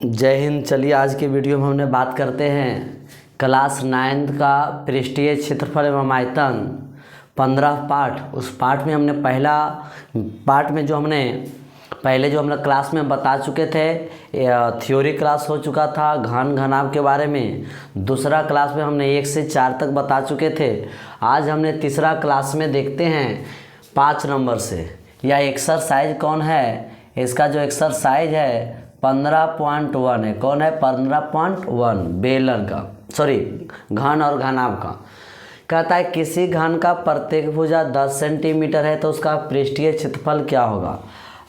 जय हिंद। चलिए आज के वीडियो में हमने बात करते हैं क्लास 9th का पृष्ठीय क्षेत्रफल एवं आयतन 15 पार्ट। उस पार्ट में हमने पहला पार्ट में जो हमने क्लास में बता चुके थे, थ्योरी क्लास हो चुका था घन घनाभ के बारे में। दूसरा क्लास में हमने 1 से 4 तक बता चुके थे। आज हमने तीसरा क्लास में देखते हैं 5 नंबर से। यह एक्सरसाइज कौन है? इसका जो एक्सरसाइज है 15.1 है। कौन है? 15.1 बेलन का, सॉरी घन और घनाभ का। कहता है किसी घन का प्रत्येक भुजा 10 सेंटीमीटर है तो उसका पृष्ठीय क्षेत्रफल क्या होगा।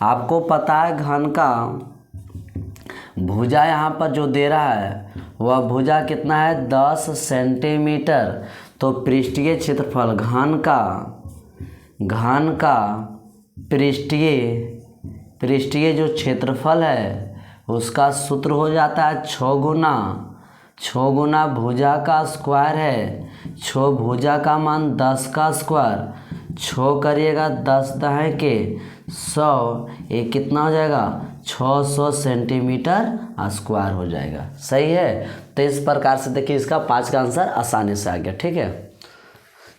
आपको पता है घन का भुजा यहाँ पर जो दे रहा है वह भुजा कितना है? 10 सेंटीमीटर। तो पृष्ठीय क्षेत्रफल घन का पृष्ठीय जो क्षेत्रफल है उसका सूत्र हो जाता है 6 गुना भुजा का स्क्वायर है। 6 भुजा का मान 10 का स्क्वायर, 6 करिएगा 10 दहे के 100, ये कितना हो जाएगा? 600 सेंटीमीटर स्क्वायर हो जाएगा। सही है। तो इस प्रकार से देखिए इसका 5 का आंसर आसानी से आ गया। ठीक है।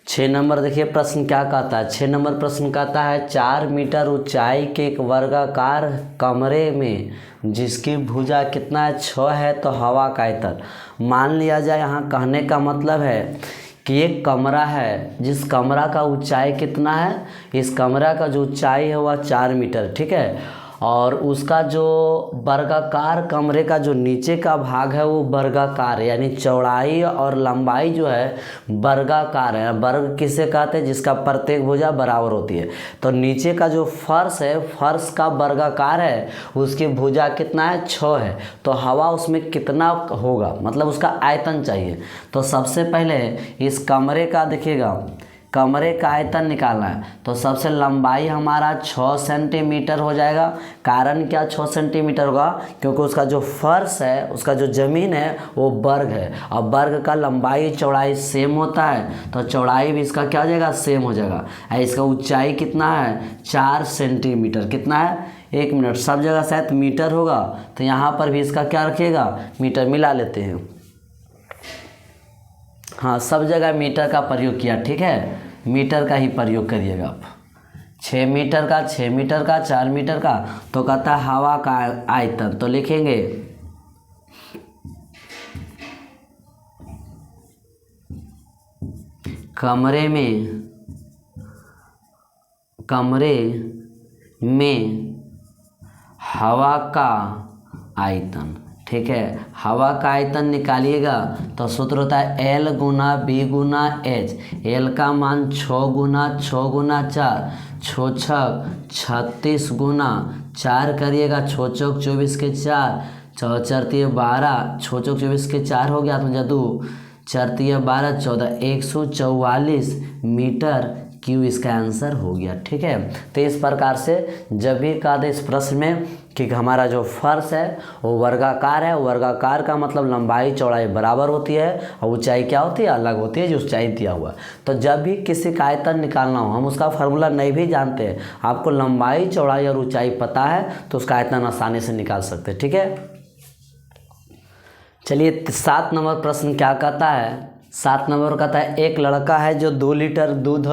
6 नंबर देखिए प्रश्न क्या कहता है। 6 नंबर प्रश्न कहता है 4 मीटर ऊंचाई के एक वर्गाकार कमरे में जिसकी भुजा कितना है? 6 है। तो हवा का आयतन मान लिया जाए। यहाँ कहने का मतलब है कि एक कमरा है जिस कमरा का ऊंचाई कितना है? इस कमरा का जो ऊंचाई है वह 4 मीटर। ठीक है। और उसका जो वर्गाकार कमरे का जो नीचे का भाग है वो वर्गाकार है, यानी चौड़ाई और लंबाई जो है वर्गाकार है। वर्ग किसे कहते हैं? जिसका प्रत्येक भुजा बराबर होती है। तो नीचे का जो फर्श है, फर्श का वर्गाकार है, उसकी भुजा कितना है? 6 है। तो हवा उसमें कितना होगा, मतलब उसका आयतन चाहिए। तो सबसे पहले इस कमरे का देखिएगा, कमरे का आयतन निकालना है। तो सबसे लंबाई हमारा 6 सेंटीमीटर हो जाएगा। कारण क्या 6 सेंटीमीटर होगा? क्योंकि उसका जो फर्श है, उसका जो ज़मीन है वो वर्ग है, और वर्ग का लंबाई चौड़ाई सेम होता है। तो चौड़ाई भी इसका क्या हो जाएगा? सेम हो जाएगा। इसका ऊंचाई कितना है? 4 सेंटीमीटर। कितना है? 1 मिनट। सब जगह शायद मीटर होगा तो यहाँ पर भी इसका क्या रखिएगा? मीटर। मिला लेते हैं। हाँ, सब जगह मीटर का प्रयोग किया। ठीक है, मीटर का ही प्रयोग करिएगा आप। 6 मीटर का, 6 मीटर का, 4 मीटर का। तो कहता है हवा का आयतन। तो लिखेंगे कमरे में हवा का आयतन। ठीक है। हवा का आयतन निकालिएगा तो सूत्र होता है L गुना B गुना H। L का मान 6 गुना 4, 6 छक 36 गुना 4 करिएगा, 6 चौक 24 के 4, 4 चरती 12, 6 चौक 24 के 4 हो गया। तो जदू 4 12 14, 144 मीटर क्यों इसका आंसर हो गया। ठीक है। तो इस प्रकार से जब भी कहा दे इस प्रश्न में कि हमारा जो फर्श है वो वर्गाकार है, वर्गाकार का मतलब लंबाई चौड़ाई बराबर होती है और ऊंचाई क्या होती है? अलग होती है, जो ऊंचाई दिया हुआ। तो जब भी किसी का आयतन निकालना हो, हम उसका फार्मूला नहीं भी जानते हैं, आपको लंबाई चौड़ाई और ऊंचाई पता है तो उसका आयतन आसानी से निकाल सकते हैं। ठीक है। चलिए 7 नंबर प्रश्न क्या कहता है। 7 नंबर कहता है एक लड़का है जो 2 लीटर दूध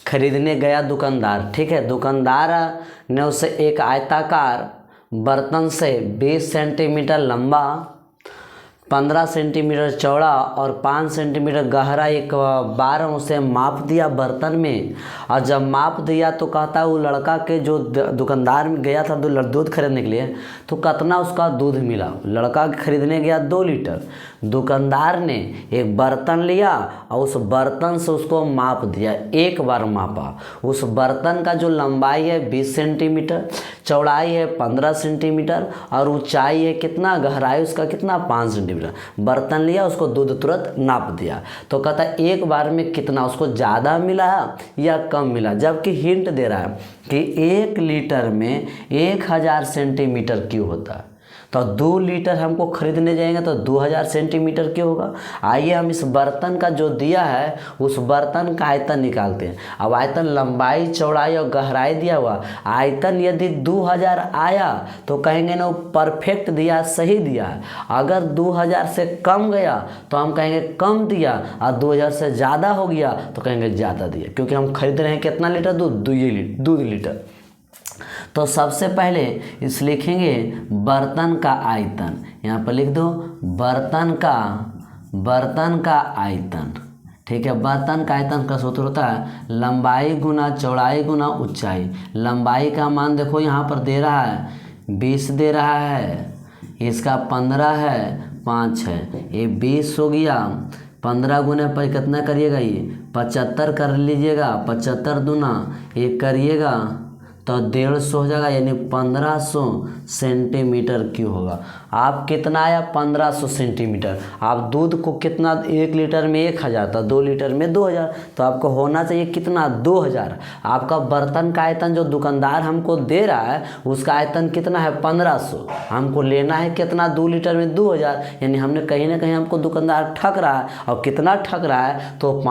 खरीदने गया दुकानदार। ठीक है। दुकानदार ने उसे एक आयताकार बर्तन से 20 सेंटीमीटर लंबा, 15 सेंटीमीटर चौड़ा और 5 सेंटीमीटर गहरा एक बार उसे माप दिया बर्तन में। और जब माप दिया तो कहता है वो लड़का के जो दुकानदार में गया था दूध खरीदने के लिए, तो कितना उसका दूध मिला। लड़का खरीदने गया 2 लीटर, दुकानदार ने एक बर्तन लिया और उस बर्तन से उसको माप दिया, एक बार मापा। उस बर्तन का जो लंबाई है 20 सेंटीमीटर, चौड़ाई है 15 सेंटीमीटर और ऊंचाई है कितना? गहराई उसका कितना? 5 सेंटीमीटर। बर्तन लिया, उसको दूध तुरंत नाप दिया। तो कहता है एक बार में कितना उसको ज़्यादा मिला या कम मिला। जबकि हिंट दे रहा है कि 1 लीटर में 1000 सेंटीमीटर क्यूब होता है। तो 2 लीटर हमको खरीदने जाएंगे तो 2000 सेंटीमीटर क्यों होगा। आइए हम इस बर्तन का जो दिया है उस बर्तन का आयतन निकालते हैं। अब आयतन लंबाई चौड़ाई और गहराई दिया हुआ, आयतन यदि 2000 आया तो कहेंगे ना परफेक्ट दिया, सही दिया है। अगर 2000 से कम गया तो हम कहेंगे कम दिया, और 2000 से ज़्यादा हो गया तो कहेंगे ज़्यादा दिया, क्योंकि हम खरीद रहे हैं कितना लीटर दूध, 2 लीटर। तो सबसे पहले इस लिखेंगे बर्तन का आयतन, यहाँ पर लिख दो बर्तन का आयतन। ठीक है, बर्तन का आयतन का सूत्र होता है लंबाई गुना चौड़ाई गुना ऊंचाई। लंबाई का मान देखो यहाँ पर दे रहा है 20 दे रहा है, इसका 15 है, 5 है, ये 20 हो गया। 15 गुना पर कितना करिएगा, ये 75 कर लीजिएगा, 75 दूना ये करिएगा तो 150 हो जाएगा, यानी 1500 सेंटीमीटर क्यूब होगा। आप कितना आया 1500 सेंटीमीटर। आप दूध को कितना, 1 लीटर में 1000 था, 2 लीटर में 2000, तो आपको होना चाहिए कितना 2000। आपका बर्तन का आयतन जो दुकानदार हमको दे रहा है उसका आयतन कितना है 1500, हमको लेना है कितना 2 लीटर में 2000, यानी हमने कहीं ना कहीं हमको दुकानदार ठग रहा है। और कितना ठग रहा है तो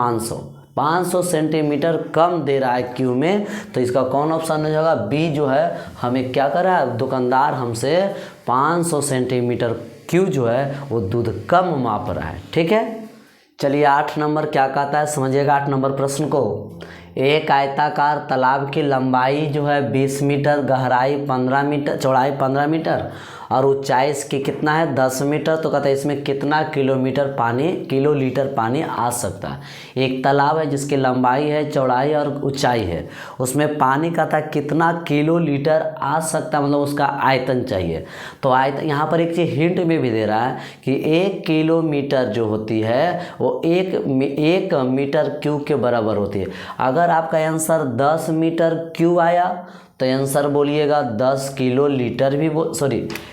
500 सेंटीमीटर कम दे रहा है क्यू में। तो इसका कौन ऑप्शन हो जाएगा, बी जो है हमें क्या कर रहा है, दुकानदार हमसे 500 सेंटीमीटर क्यू जो है वो दूध कम माप रहा है। ठीक है, चलिए 8 नंबर क्या कहता है समझिएगा। 8 नंबर प्रश्न को, एक आयताकार तालाब की लंबाई जो है 20 मीटर, गहराई 15 मीटर, चौड़ाई 15 मीटर और ऊंचाई इसकी कितना है 10 मीटर। तो कहते हैं इसमें कितना किलो लीटर पानी आ सकता है। एक तालाब है जिसकी लंबाई है, चौड़ाई और ऊंचाई है, उसमें पानी का था कितना किलो लीटर आ सकता है, मतलब उसका आयतन चाहिए। तो आयतन यहाँ पर एक चीज़ हिंट में भी दे रहा है कि 1 किलोमीटर जो होती है वो 1 मीटर क्यूब के बराबर होती है। अगर आपका आंसर 10 मीटर क्यूब आया तो आंसर बोलिएगा 10 किलो लीटर भी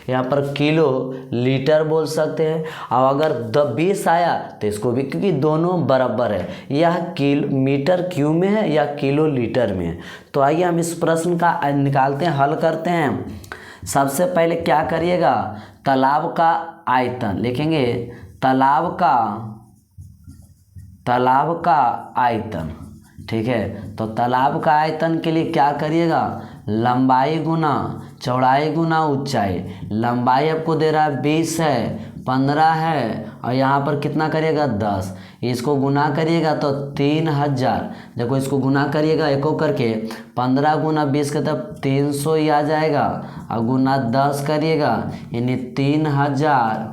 यहाँ पर किलो लीटर बोल सकते हैं। और अगर 20 आया तो इसको भी, क्योंकि दोनों बराबर है, यह मीटर क्यूब में है या किलो लीटर में है। तो आइए हम इस प्रश्न का हल करते हैं। सबसे पहले क्या करिएगा, तालाब का आयतन लिखेंगे, तालाब का आयतन। ठीक है, तो तालाब का आयतन के लिए क्या करिएगा, लंबाई गुना चौड़ाई गुना ऊंचाई। लंबाई आपको दे रहा है 20 है, 15 है और यहाँ पर कितना करिएगा 10, इसको गुना करिएगा तो 3000। देखो इसको गुना करिएगा एको करके, 15 गुना 20 का तब 300 ही आ जाएगा और गुना 10 करिएगा यानी 3000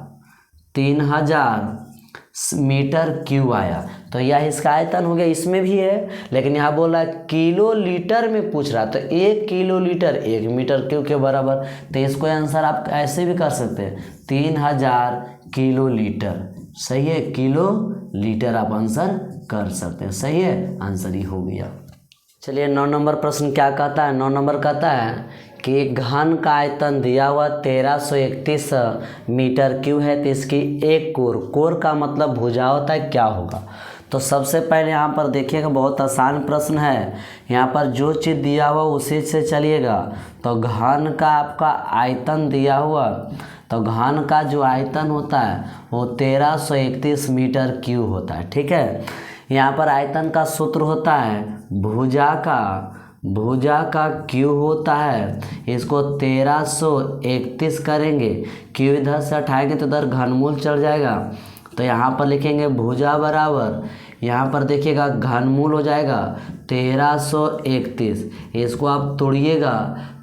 मीटर क्यूब आया। तो यह इसका आयतन हो गया। इसमें भी है लेकिन यहाँ बोल रहा है किलो लीटर में पूछ रहा है, तो 1 किलो लीटर 1 मीटर क्यूब के बराबर। तो इसको आंसर आप ऐसे भी कर सकते हैं 3000 किलो लीटर। सही है, किलो लीटर आप आंसर कर सकते हैं। सही है, आंसर ही हो गया। चलिए 9 नंबर प्रश्न क्या कहता है। 9 नंबर कहता है कि घन का आयतन दिया हुआ 1331 मीटर क्यूब है, तो इसकी एक कोर का मतलब भुजा होता है, क्या होगा। तो सबसे पहले यहाँ पर देखिएगा, बहुत आसान प्रश्न है। यहाँ पर जो चीज़ दिया हुआ उसी से चलिएगा। तो घन का आपका आयतन दिया हुआ, तो घन का जो आयतन होता है वो 1331 मीटर क्यूब होता है। ठीक है, यहाँ पर आयतन का सूत्र होता है भुजा का क्यू होता है, इसको 1331 करेंगे, क्यू इधर से हटाएंगे तो इधर घनमूल चढ़ जाएगा। तो यहाँ पर लिखेंगे भुजा बराबर, यहाँ पर देखिएगा घनमूल हो जाएगा 1331, इसको आप तोड़िएगा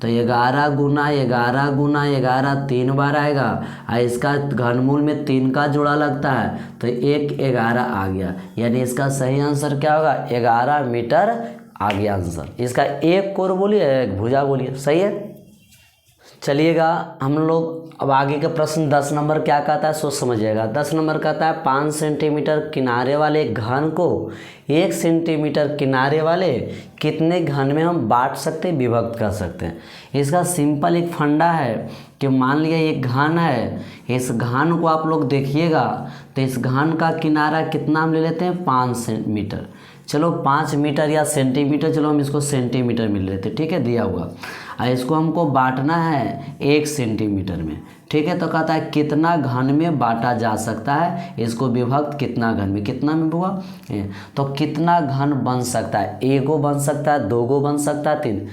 तो 11 गुना 11 3 बार आएगा और इसका घनमूल में 3 का जोड़ा लगता है तो 11 आ गया। यानी इसका सही आंसर क्या होगा, 11 मीटर आ गया आंसर। इसका एक कोर बोलिए, एक भुजा बोलिए। सही है, चलिएगा हम लोग अब आगे का प्रश्न 10 नंबर क्या कहता है सो समझिएगा। 10 नंबर कहता है 5 सेंटीमीटर किनारे वाले घन को 1 सेंटीमीटर किनारे वाले कितने घन में हम बांट सकते हैं, विभक्त कर सकते हैं। इसका सिंपल एक फंडा है कि मान लिया एक घन है, इस घन को आप लोग देखिएगा तो इस घन का किनारा कितना हम ले लेते हैं 5 सेंटीमीटर। चलो 5 मीटर या सेंटीमीटर, चलो हम इसको सेंटीमीटर में ले लेते हैं। ठीक है, दिया हुआ और इसको हमको बांटना है 1 सेंटीमीटर में। ठीक है। तो कहता है कितना घन में बांटा जा सकता है, इसको विभक्त कितना घन में, कितना में हुआ, तो कितना घन बन सकता है, एगो बन सकता है, दोगो बन सकता है, तीन,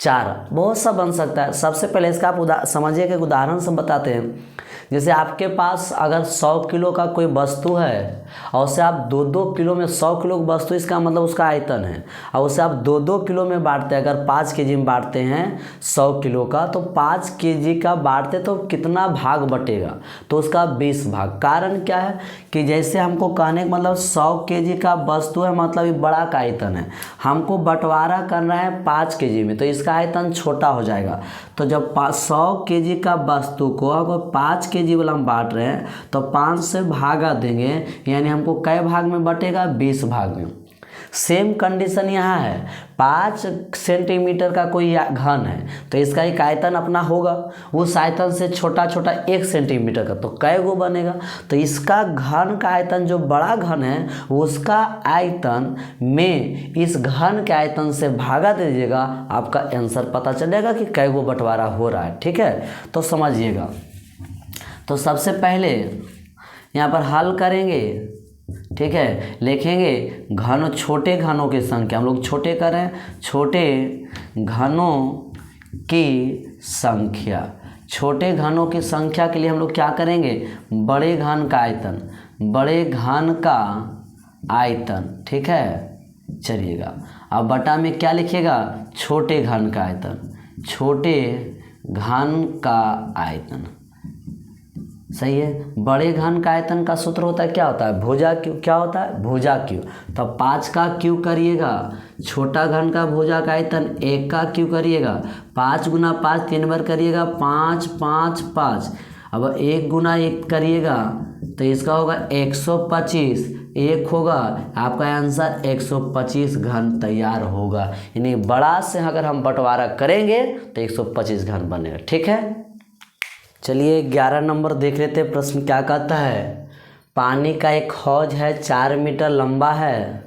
चार, बहुत सा बन सकता है। सबसे पहले इसका आप समझिए कि उदाहरण से बताते हैं। जैसे आपके पास अगर 100 किलो का कोई वस्तु है और उसे आप 2-2 किलो में, 100 किलो की वस्तु इसका मतलब उसका आयतन है, और उसे आप 2-2 किलो में बांटते हैं, अगर 5 केजी में बांटते हैं 100 किलो का, तो 5 केजी का बांटते तो कितना भाग बटेगा, तो उसका 20 भाग। कारण क्या है कि जैसे हमको कहने का मतलब 100 केजी का वस्तु है, मतलब ये बड़ा का आयतन है, हमको बंटवारा करना है 5 केजी में, तो इसका आयतन छोटा हो जाएगा। तो जब 100 केजी का वस्तु को अगर 5 केजी वाला हम बांट रहे हैं तो 5 से भागा देंगे, यानी हमको कै भाग में बटेगा, 20 भाग में। सेम कंडीशन यहाँ है, 5 सेंटीमीटर का कोई घन है तो इसका एक आयतन अपना होगा, उस आयतन से छोटा छोटा 1 सेंटीमीटर का, तो कै गो बनेगा, तो इसका घन का आयतन जो बड़ा घन है उसका आयतन में इस घन के आयतन से भागा दीजिएगा, आपका आंसर पता चलेगा कि कै गो बंटवारा हो रहा है। ठीक है, तो समझिएगा। तो सबसे पहले यहाँ पर हल करेंगे, ठीक है, लिखेंगे घन, छोटे घनों की संख्या, हम लोग छोटे करें, छोटे घनों की संख्या, छोटे घनों की संख्या के लिए हम लोग क्या करेंगे, बड़े घन का आयतन, बड़े घन का आयतन, ठीक है। चलिएगा, अब बटा में क्या लिखिएगा, छोटे घन का आयतन, छोटे घन का आयतन, सही है। बड़े घन का आयतन का सूत्र होता है, क्या होता है, भुजा क्यू, क्या होता है, भुजा क्यू। तो 5 का क्यू करिएगा, छोटा घन का भुजा का आयतन 1 का क्यू करिएगा, 5 गुना 5 3 बार करिएगा, 5 5 5, अब 1 गुना 1 करिएगा तो इसका होगा 125, 1 होगा, आपका आंसर 125 घन तैयार होगा। यानी बड़ा से अगर हम बंटवारा करेंगे तो 125 घन बनेगा। ठीक है, चलिए 11 नंबर देख लेते हैं, प्रश्न क्या कहता है। पानी का एक हौज है, 4 मीटर लंबा है,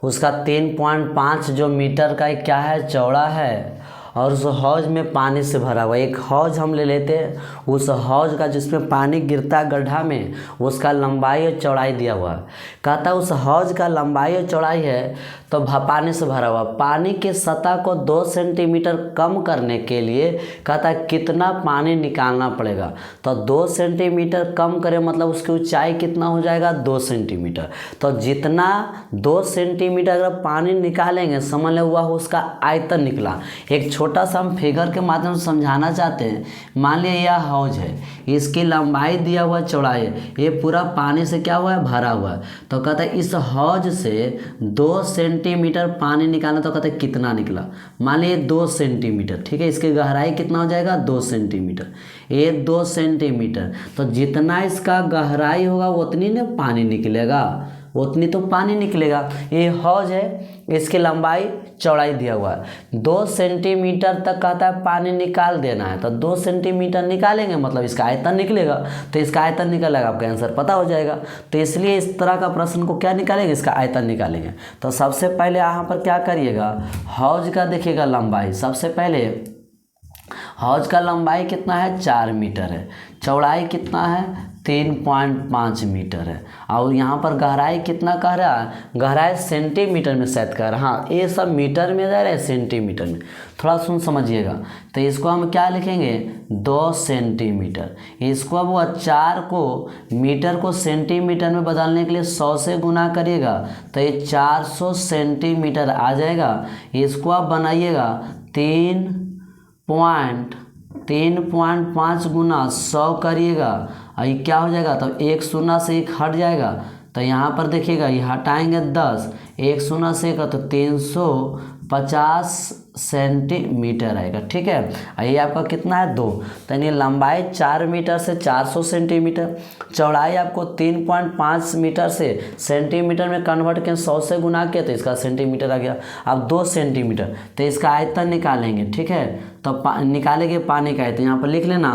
उसका 3.5 जो मीटर का क्या है, चौड़ा है, और उस हौज में पानी से भरा हुआ। एक हौज हम ले लेते हैं, उस हौज का जिसमें पानी गिरता गड्ढा में, उसका लंबाई और चौड़ाई दिया हुआ है। कहता है उस हौज का लंबाई और चौड़ाई है तो पानी से भरा हुआ, पानी की सतह को 2 सेंटीमीटर कम करने के लिए कहता है कितना पानी निकालना पड़ेगा। तो 2 सेंटीमीटर कम करें मतलब उसकी ऊंचाई कितना हो जाएगा, 2 सेंटीमीटर। तो जितना 2 सेंटीमीटर अगर पानी निकालेंगे, समझ ले हुआ उसका आयतन निकला। एक छोटा सा हम फिगर के माध्यम से समझाना चाहते हैं। मान लिया यह हौज है, इसकी लंबाई दिया हुआ, चौड़ाई, ये पूरा पानी से क्या हुआ है, भरा हुआ है। तो कहता है इस हौज से 2 सेंटीमीटर पानी निकालना, तो कहता है कितना निकला, मान लीजिए 2 सेंटीमीटर, ठीक है। इसकी गहराई कितना हो जाएगा, 2 सेंटीमीटर, ये 2 सेंटीमीटर, तो जितना इसका गहराई होगा उतनी ना पानी निकलेगा, उतनी तो पानी निकलेगा। ये हौज है, इसकी लंबाई चौड़ाई दिया हुआ है, 2 सेंटीमीटर तक कहता है पानी निकाल देना है। तो 2 सेंटीमीटर निकालेंगे मतलब इसका आयतन निकलेगा, तो इसका आयतन निकलेगा, आपका आंसर पता हो जाएगा। तो इसलिए इस तरह का प्रश्न को क्या निकालेंगे, इसका आयतन निकालेंगे। तो सबसे पहले यहाँ पर क्या करिएगा, हौज का देखिएगा लंबाई। सबसे पहले हौज का लंबाई कितना है, 4 मीटर है, चौड़ाई कितना है, 3.5 मीटर है, और यहाँ पर गहराई कितना कह रहा है, गहराई सेंटीमीटर में शायद कह रहा है, हाँ ये सब मीटर में जा रहा है, सेंटीमीटर में, थोड़ा सुन समझिएगा। तो इसको हम क्या लिखेंगे, 2 सेंटीमीटर। इसको अब वो 4 को मीटर को सेंटीमीटर में बदलने के लिए 100 से गुना करिएगा तो ये 400 सेंटीमीटर आ जाएगा। इसको आप बनाइएगा 3.5 गुना 100 करिएगा, ये क्या हो जाएगा, तो 1 शून्य से 1 हट जाएगा, तो यहाँ पर देखिएगा ये हटाएंगे 10, 1 शून्य से 1 तो 350 सेंटीमीटर आएगा। ठीक है, ये आपका कितना है, 2। तो यानी लंबाई 4 मीटर से 400 सेंटीमीटर, चौड़ाई आपको 3.5 मीटर से सेंटीमीटर में कन्वर्ट किया, 100 से गुना किया तो इसका सेंटीमीटर आ गया। अब 2 सेंटीमीटर, तो इसका आयतन निकालेंगे। ठीक है, तो निकालेंगे पानी का आयतन, यहाँ पर लिख लेना,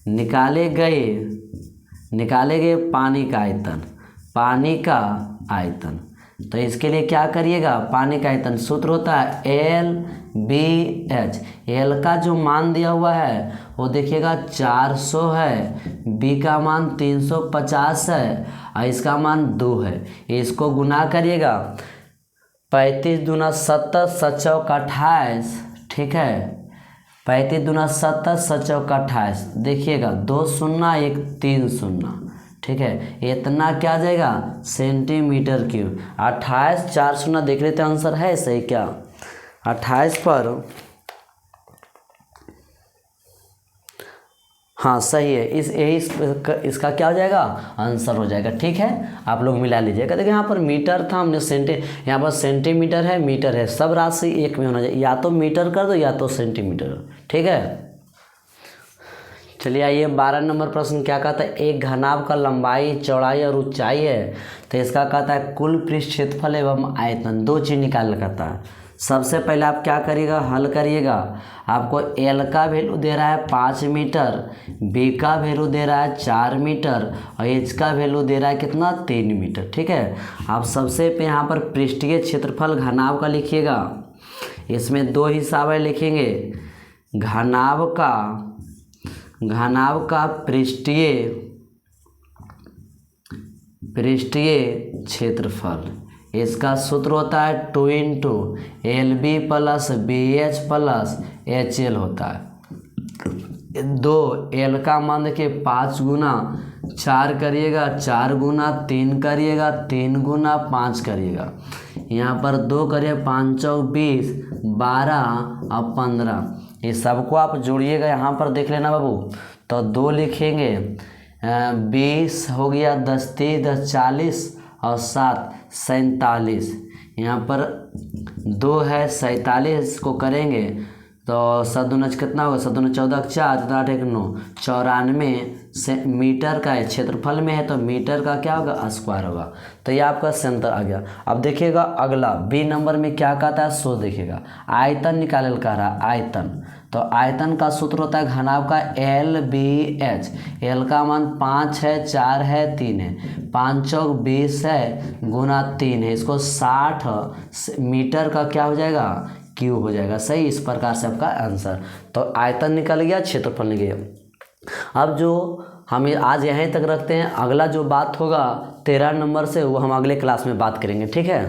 निकाले गए पानी का आयतन, पानी का आयतन, तो इसके लिए क्या करिएगा, पानी का आयतन सूत्र होता है LBH। एल का जो मान दिया हुआ है वो देखिएगा 400 है, बी का मान 350 है और इसका मान 2 है। इसको गुना करिएगा, 35 दूना 70, 7 चौका 28, ठीक है। 35 दूना 70, 7 चौका 28, देखिएगा 2 शून्य 1 3 शून्य, ठीक है। इतना क्या आ जाएगा सेंटीमीटर क्यूब। 28 4 शून्य देख लेते हैं आंसर है सही क्या। 28 पर हाँ सही है, इसका क्या हो जाएगा आंसर हो जाएगा, ठीक है। आप लोग मिला लीजिएगा। देखिए यहाँ पर मीटर था, हमने यहाँ पर सेंटीमीटर है, मीटर है, सब राशि एक में होना चाहिए, या तो मीटर कर दो या तो सेंटीमीटर, ठीक है। चलिए आइए 12 नंबर प्रश्न क्या कहता है, एक घनाभ का लंबाई चौड़ाई और ऊंचाई है, तो इसका कहता है कुल पृष्ठ क्षेत्रफल एवं आयतन, दो चीज निकाल कहता है। सबसे पहले आप क्या करिएगा, हल करिएगा। आपको एल का वैल्यू दे रहा है 5 मीटर, बी का वैल्यू दे रहा है 4 मीटर और एच का वैल्यू दे रहा है कितना 3 मीटर, ठीक है। आप सबसे पे यहाँ पर पृष्ठीय क्षेत्रफल घनाभ का लिखिएगा। इसमें दो हिसाब है लिखेंगे, घनाभ का पृष्ठीय क्षेत्रफल, इसका सूत्र होता है 2 into LB plus BH plus HL होता है। 2 L का मान देखिए 5 गुना 4 करिएगा, 4 गुना 3 करिएगा, 3 गुना 5 करिएगा, यहाँ पर 2 करिए, 5 चौक 20, 12 और 15, ये सबको आप जोड़िएगा। यहाँ पर देख लेना बाबू, तो 2 लिखेंगे, 20 हो गया, 10 30 10 40 और 7 47, यहाँ पर 2 है 47 को करेंगे तो 7 दूना कितना होगा, 7 दूना 14 4 8 1 9, 94 से मीटर का है, क्षेत्रफल में है तो मीटर का क्या होगा स्क्वायर होगा। तो ये आपका सेंटर आ गया। अब देखिएगा अगला बी नंबर में क्या कहता है, सो देखिएगा आयतन निकालने कह रहा है, आयतन। तो आयतन का सूत्र होता है घनाभ का LBH। एल का मान 5 है, 4 है, 3 है, 5 चौक 20 है गुना 3 है, इसको 60 मीटर का क्या हो जाएगा क्यूब हो जाएगा, सही। इस प्रकार से आपका आंसर, तो आयतन निकल गया, क्षेत्रफल निकल गया। अब जो हम आज यहीं तक रखते हैं, अगला जो बात होगा 13 नंबर से वो हम अगले क्लास में बात करेंगे, ठीक है।